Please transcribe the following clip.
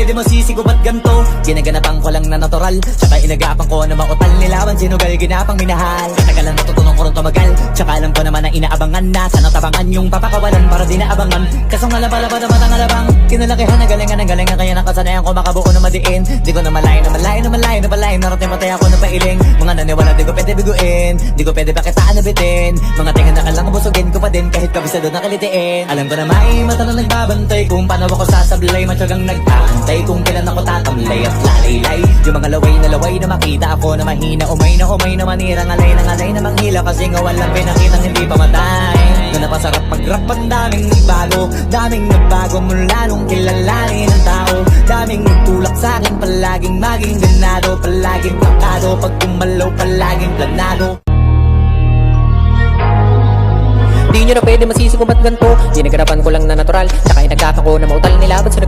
pwede masisi ko ba't ganto? Ginaganapan ko lang na natural, tsaka inagapan ko na mautal nilawan. Sinugal ginapang minahal, katagalan natutunan ko rin tumagal. Tsaka alam ko naman na inaabangan na sana tabangan yung papakawalan para di naabangan. Kasong alaba-laba naman ang alabang kinalakihan na galingan ng galingan, kaya nakasanayan ko makabuo na madiin. Di ko na malayo na malayo na malayo na malayo, narating matay ako na pailing. Mga naniwala di ko pwede biguin, di ko pwede pakitaan na bitin. Mga tingin na kalang busugin ko pa din kahit kabisado na kalitiin. Alam ko na may mata na nagbabantay kung paano ako sasablay. Matyagang nag-aantay kung kailan ako tatamlay at lalaylay. Yung mga laway na makita ako na mahina, umay na manira, ngalay na manghila. Kasi nga walang pinakitang hindi pa matay. Na napasarap mag-rap, ang daming nagbago mula nung kilalanin ng tao. Daming nagtulak sa'kin, palaging maging ganado, palaging takado, pag kumalaw palaging planado. Di nyo na pwede masisi kung ba't ganito. Ginaganapan ko lang na natural, tsaka inagapan ko na mautal nilaban sa